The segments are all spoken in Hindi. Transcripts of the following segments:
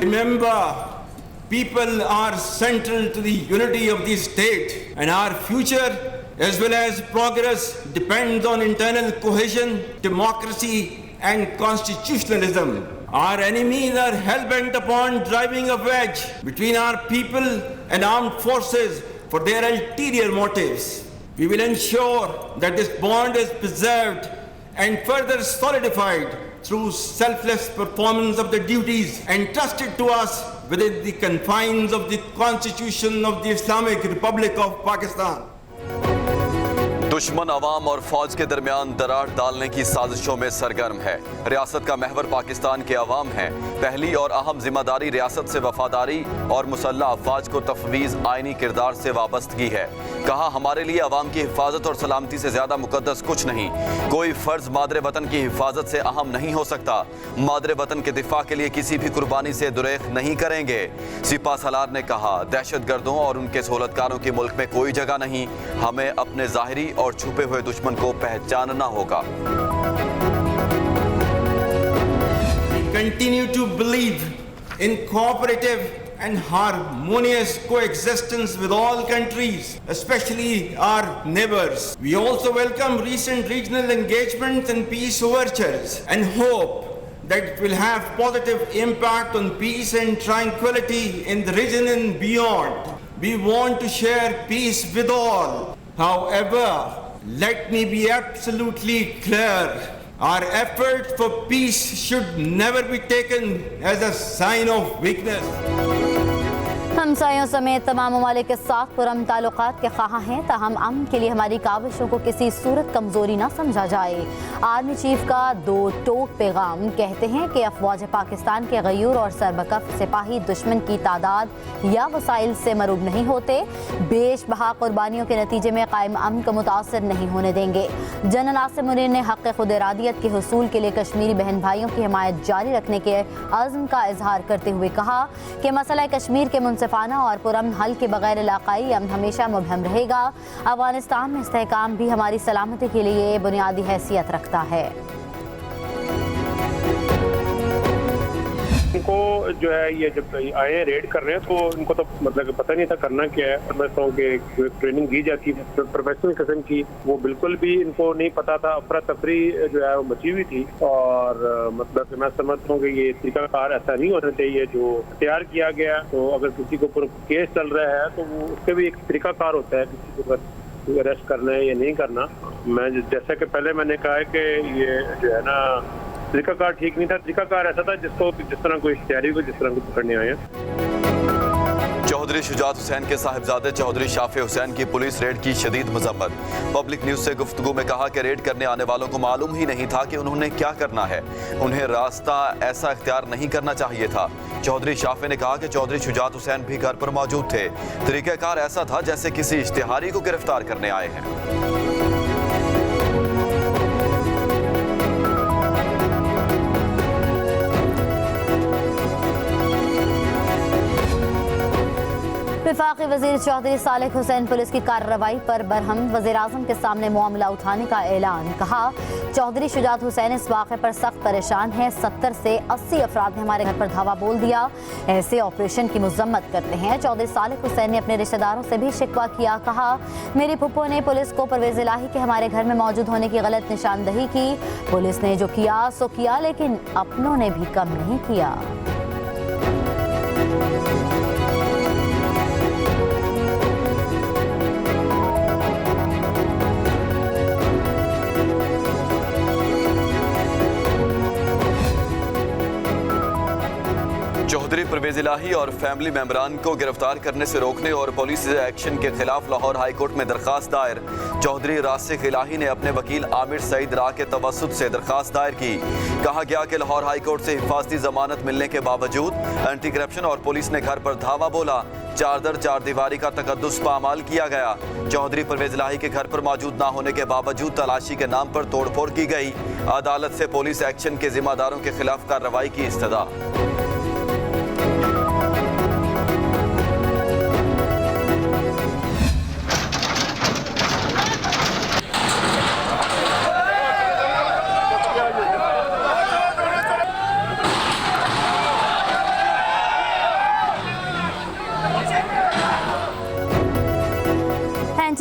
Remember, people are central to the unity of the state, and our future as well as progress depends on internal cohesion, democracy and constitutionalism. Our enemies are hell-bent upon driving a wedge between our people and armed forces for their ulterior motives. We will ensure that this bond is preserved and further solidified through selfless performance of the duties entrusted to us within the confines of the Constitution of the Islamic Republic of Pakistan. दुश्मन अवाम और फौज के दरमियान दरार डालने की साजिशों में सरगर्म है। रियासत का महवर पाकिस्तान के अवाम है। पहली और अहम जिम्मेदारी रियासत से वफादारी और मुसल्लह अफवाज को तफवीज़ आइनी किरदार से वाबस्तगी है। कहा, हमारे लिए अवाम की हिफाजत और सलामती से ज़्यादा मुकद्दस कुछ नहीं। कोई फ़र्ज मादरे वतन की हिफाजत से अहम नहीं हो सकता। मादरे वतन के दिफा के लिए किसी भी कुर्बानी से दुरेख नहीं करेंगे। सिपा सलार ने कहा, दहशत गर्दों और उनके सहूलतकारों की मुल्क में कोई जगह नहीं। हमें अपने ज़ाहिरी और छुपे हुए दुश्मन को पहचानना होगा। We continue to believe in cooperative and harmonious coexistence with all countries, especially our neighbors. We also welcome recent regional engagements and peace overtures and hope that it will have positive impact on peace and tranquility in the region and beyond. We want to share peace with all. However, let me be absolutely clear. Our effort for peace should never be taken as a sign of weakness. हमसायों समेत तमाम ममालिक के साथ पुरअमन ताल्लुकात के ख्वाह हैं, ताहम अमन के लिए हमारी काविशों को किसी सूरत कमज़ोरी ना समझा जाए। आर्मी चीफ का दो टोक पैगाम कहते हैं कि अफवाज पाकिस्तान के गयूर और सरबकफ सिपाही दुश्मन की तादाद या वसाइल से मरूब नहीं होते, बेशबहा कुर्बानियों के नतीजे में कायम अमन को मुतासर नहीं होने देंगे। जनरल आसिम मुनीर ने हक़ खुद इरादियत के हुसूल के लिए कश्मीरी बहन भाइयों की हिमायत जारी रखने के अज़्म का इजहार करते हुए कहा कि मसला कश्मीर के मुनसिफाना और पुरअमन हल के बगैर इलाकाई अमन हमेशा मुबहम रहेगा। अफगानिस्तान में इस्तेहकाम भी हमारी सलामती के लिए बुनियादी हैसियत रखता है। इनको जो है ये जब आए हैं रेड कर रहे हैं तो इनको तो मतलब पता नहीं था करना क्या है। समझता हूँ कि ट्रेनिंग दी जाती है प्रोफेशनल किस्म की, वो बिल्कुल भी इनको नहीं पता था। अफरा तफरी जो है वो मची हुई थी और मतलब मैं समझता हूँ कि ये तरीकाकार ऐसा नहीं होना चाहिए जो तैयार किया गया। तो अगर किसी के ऊपर केस चल रहा है तो वो उसके भी एक तरीकाकार होता है किसी के ऊपर अरेस्ट करना है या नहीं करना। मैं जैसा कि पहले मैंने कहा है कि ये जो है ना तरीकाकार ठीक नहीं था। तरीकाकार ऐसा था जिस तरह कोई इश्तिहारी को जिस तरह को पकड़ने आए हैं। चौधरी शुजात हुसैन के साहिबजादे चौधरी शाफी हुसैन की पुलिस रेड की शदीद मजम्मत। पब्लिक न्यूज से गुफ्तगू में कहा कि रेड करने आने वालों को मालूम ही नहीं था कि उन्होंने क्या करना है। उन्हें रास्ता ऐसा इख्तियार नहीं करना चाहिए था। चौधरी शाफी ने कहा कि चौधरी शुजात हुसैन भी घर पर मौजूद थे। तरीकाकार ऐसा था जैसे किसी इश्तिहारी को गिरफ्तार करने आए हैं। वफाकी वज़ीर चौधरी सालिक हुसैन पुलिस की कार्रवाई पर बरहम, वज़ीर आज़म के सामने मामला उठाने का ऐलान। कहा, चौधरी शुजात हुसैन इस वाक़े पर सख्त परेशान है। 70 से 80 अफराद ने हमारे घर पर धावा बोल दिया। ऐसे ऑपरेशन की मजम्मत करते हैं। चौधरी सालिक हुसैन ने अपने रिश्तेदारों से भी शिकवा किया। कहा, मेरी फुप्पो ने पुलिस को परवेज़ इलाही के हमारे घर में मौजूद होने की गलत निशानदही की। पुलिस ने जो किया सो किया, लेकिन अपनों ने भी कम नहीं किया। चौधरी परवेज इलाही और फैमिली मेंबरान को गिरफ्तार करने से रोकने और पुलिस एक्शन के खिलाफ लाहौर हाई कोर्ट में दरखास्त दायर। चौधरी रासिक इलाही ने अपने वकील आमिर सईद रा के तवस्सुत से दरखास्त दायर की। कहा गया कि लाहौर हाई कोर्ट से हिफाजती जमानत मिलने के बावजूद एंटी करप्शन और पुलिस ने घर पर धावा बोला। चारदर चार दीवारी का तकद्दुस पामाल किया गया। चौधरी परवेज इलाही के घर पर मौजूद न होने के बावजूद तलाशी के नाम पर तोड़फोड़ की गई। अदालत से पुलिस एक्शन के जिम्मेदारों के खिलाफ कार्रवाई की इस्तदा।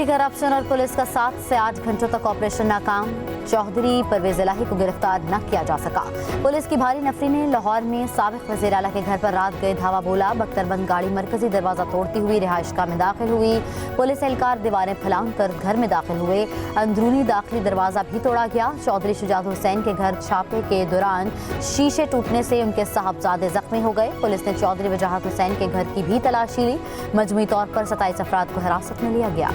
एंटी करप्शन और पुलिस का 7 से 8 घंटों तक ऑपरेशन नाकाम। चौधरी परवेज इलाही को गिरफ्तार न किया जा सका। पुलिस की भारी नफरी ने लाहौर में साबिक वज़ीर आला के घर पर रात गए धावा बोला। बख्तरबंद गाड़ी मरकजी दरवाजा तोड़ती हुई रिहाइशगाह में दाखिल हुई। पुलिस एहलकार दीवारें फैलांग कर घर में दाखिल हुए। अंदरूनी दाखिली दरवाजा भी तोड़ा गया। चौधरी शुजात हुसैन के घर छापे के दौरान शीशे टूटने से उनके साहबजादे जख्मी हो गए। पुलिस ने चौधरी वजाहत हुसैन के घर की भी तलाशी ली। मजमूई तौर पर 27 अफराद को हिरासत में लिया गया।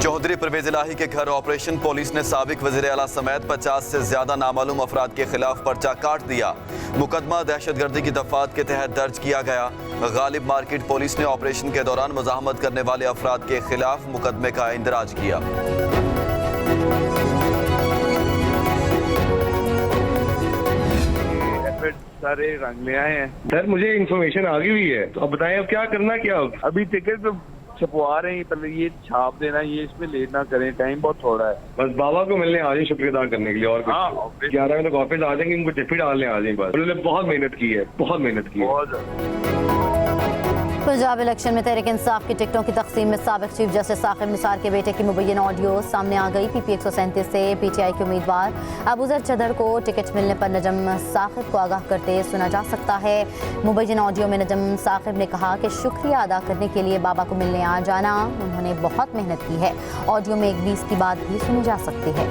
चौधरी परवेज इलाही के घर ऑपरेशन। पुलिस ने साबिक वज़ीर आला समेत 50 से ज्यादा नामालूम अफराद के खिलाफ पर्चा काट दिया। मुकदमा दहशतगर्दी की दफात के तहत दर्ज किया गया। गालिब मार्केट पुलिस ने ऑपरेशन के दौरान मुजाहमत करने वाले अफराद के खिलाफ मुकदमे का इंदराज किया। सारे रंग ले आए हैं सर। मुझे इन्फॉर्मेशन आ गई हुई है, तो अब बताएं अब क्या करना, क्या अभी टिकट तो छपवा रहे हैं, पहले ये छाप देना, ये इसमें लेट ना करें, टाइम बहुत थोड़ा है। बस बाबा को मिलने आ जाए शुक्रिया अदा करने के लिए। और 11 बजे तक ऑफिस आ जाएंगे, उनको टिफिन डालने आ जाएंगे। बस उन्होंने बहुत मेहनत की है, बहुत मेहनत की है। पंजाब इलेक्शन में तहरीक इंसाफ की टिकटों की तकसीम में साबिक चीफ जस्टिस साकिब निसार के बेटे की मुबैन ऑडियो सामने आ गई। PP 137 से PTI के उम्मीदवार अबूजर चदर को टिकट मिलने पर नजम साकिब को आगाह करते सुना जा सकता है। मुबैन ऑडियो में नजम साकिब ने कहा कि शुक्रिया अदा करने के लिए बाबा को मिलने आ जाना, उन्होंने बहुत मेहनत की है। ऑडियो में एक 20 की बात भी सुनी जा सकती है।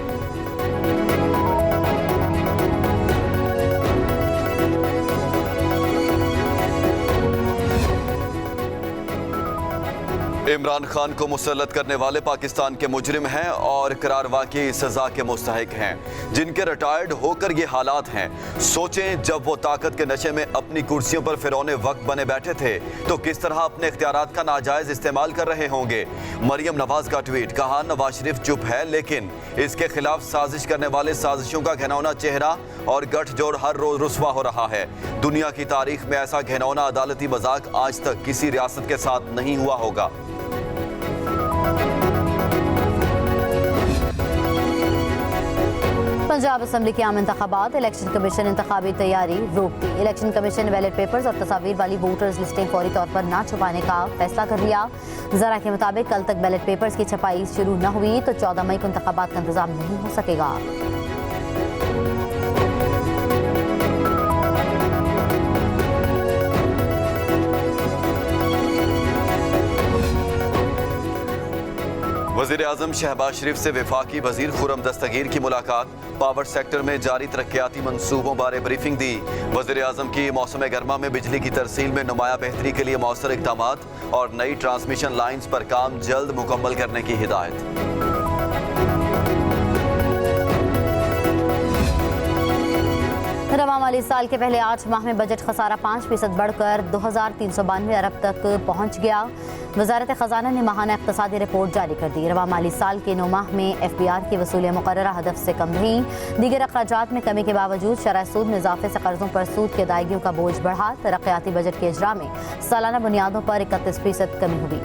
इमरान खान को मुसल्लत करने वाले पाकिस्तान के मुजरिम हैं और करार वाकई सजा के मुस्तहिक हैं। जिनके रिटायर्ड होकर ये हालात हैं, सोचें जब वो ताकत के नशे में अपनी कुर्सियों पर फिरौने वक्त बने बैठे थे तो किस तरह अपने इख्तियारात का नाजायज इस्तेमाल कर रहे होंगे। मरियम नवाज का ट्वीट, कहा नवाज शरीफ चुप है लेकिन इसके खिलाफ साजिश करने वाले साजिशों का घिनौना चेहरा और गठजोड़ हर रोज रुस्वा हो रहा है। दुनिया की तारीख में ऐसा घिनौना अदालती मजाक आज तक किसी रियासत के साथ नहीं हुआ होगा। पंजाब असम्बली के आम इंतखाबात, इलेक्शन कमीशन इंतखाबी तैयारी रोक दी। इलेक्शन कमीशन ने बैलेट पेपर्स और तस्वीर वाली वोटर्स लिस्टें फौरी तौर पर न छुपाने का फैसला कर लिया। जरा के मुताबिक कल तक बैलेट पेपर्स की छपाई शुरू न हुई तो 14 मई को इंतखाबात का इंतजाम नहीं हो सकेगा। वज़ीर आज़म शहबाज शरीफ से वफाकी वज़ीर खुर्रम दस्तगीर की मुलाकात। पावर सेक्टर में जारी तरक्याती मंसूबों बारे ब्रीफिंग दी। वज़ीर आज़म की मौसम गर्मा में बिजली की तरसील में नुमाया बेहतरी के लिए मौसर इक़दामात और नई ट्रांसमिशन लाइन्स पर काम जल्द मुकम्मल करने की हिदायत। रवां माली साल के पहले 8 माह में बजट खसारा 5% बढ़कर 2392 अरब तक पहुंच गया। वजारत खजाना ने माहाना इक़्तिसादी रिपोर्ट जारी कर दी। रवां माली साल के 9 माह में FBR की वसूलियाँ मुकर्ररा हदफ से कम रहीं। दीगर अखराजात में कमी के बावजूद शरह सूद में इजाफे से कर्जों पर सूद की अदायगियों का बोझ बढ़ा। तरक्याती बजट के इजरा में सालाना बुनियादों पर 31% कमी हुई।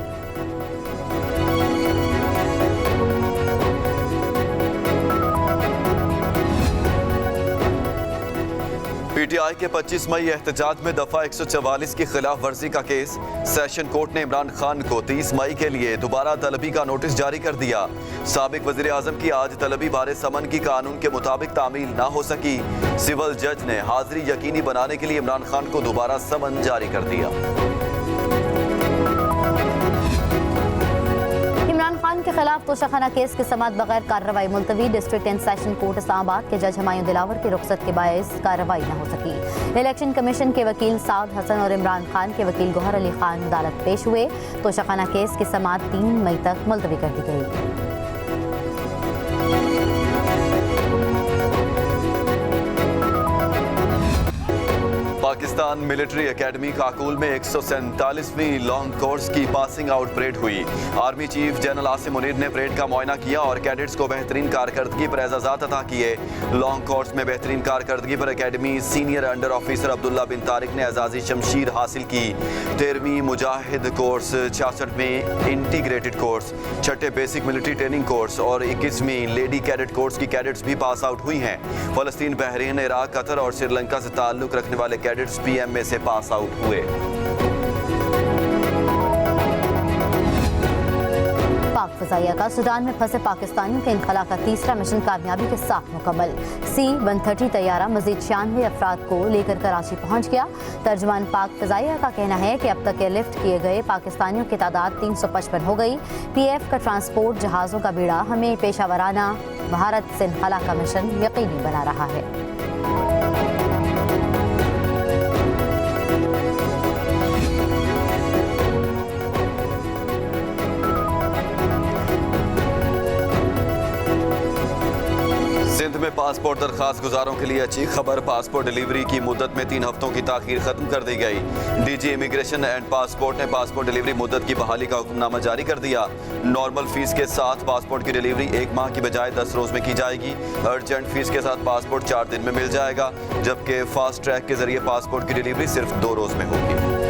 PTI के 25 मई एहतजाज में दफा 144 की खिलाफ वर्जी का केस। सेशन कोर्ट ने इमरान खान को 30 मई के लिए दोबारा तलबी का नोटिस जारी कर दिया। साबिक वज़ीर आज़म की आज तलबी बारे समन की कानून के मुताबिक तामील ना हो सकी। सिविल जज ने हाजिरी यकीनी बनाने के लिए इमरान खान को दोबारा समन जारी कर दिया। इमरान खान के खिलाफ तोशाखाना केस की समाअत बगैर कार्रवाई मुलतवी। District and session court Islamabad के जज हुमायूं दिलावर की रुखसत के बायस कार्रवाई न हो सकी। इलेक्शन कमीशन के वकील साउद हसन और इमरान खान के वकील गौहर अली खान अदालत पेश हुए। तोशाखाना केस की समाअत 3 मई तक मुलतवी कर दी गई। पाकिस्तान मिलिट्री एकेडमी काकुल में 147वीं लॉन्ग कोर्स की पासिंग आउट परेड हुई। Army chief general Asim Munir ने परेड का मुआयना किया और कैडेट्स को बेहतरीन कारकर्दगी पर एजाज़ात अता किए। लॉन्ग कोर्स में बेहतरीन कारकर्दगी पर academy senior under officer Abdullah bin Tariq ने एजाज़ी शमशीर हासिल की। 13वीं मुजाहिद कोर्स, 66वें इंटीग्रेटेड कोर्स, 6ठे बेसिक मिलिट्री ट्रेनिंग कोर्स और 21वीं लेडी कैडेट कोर्स की कैडेट्स भी पास आउट हुई हैं। फ़लस्तीन, बहरीन, इराक, कतर और श्रीलंका से ताल्लुक़ रखने वाले कैडेट्स PMA से पास आउट हुए। पाक फ़ज़ाइया का सूडान में फंसे पाकिस्तानियों के इनखला का तीसरा मिशन कामयाबी के साथ मुकम्मल। C-130 तैयारा मज़ीद 96 अफराद को लेकर कराची पहुँच गया। तर्जुमान पाक फ़ज़ाइया का कहना है कि अब तक एयरलिफ्ट किए गए पाकिस्तानियों की तादाद 355 हो गई। PF का ट्रांसपोर्ट जहाज़ों का बेड़ा हमें पेशा वराना भारत से इनखला का मिशन यकीनी बना रहा है। सिंध में पासपोर्ट दरखास्त गुजारों के लिए अच्छी खबर। पासपोर्ट डिलीवरी की मुद्दत में 3 हफ्तों की ताखीर खत्म कर दी गई। DG इमिग्रेशन एंड पासपोर्ट ने पासपोर्ट डिलीवरी मुद्दत की बहाली का हुक्मनामा जारी कर दिया। नॉर्मल फीस के साथ पासपोर्ट की डिलीवरी 1 माह की बजाय 10 रोज में की जाएगी। अर्जेंट फीस के साथ पासपोर्ट 4 दिन में मिल जाएगा, जबकि फास्ट ट्रैक के जरिए पासपोर्ट की डिलीवरी सिर्फ 2 रोज में होगी।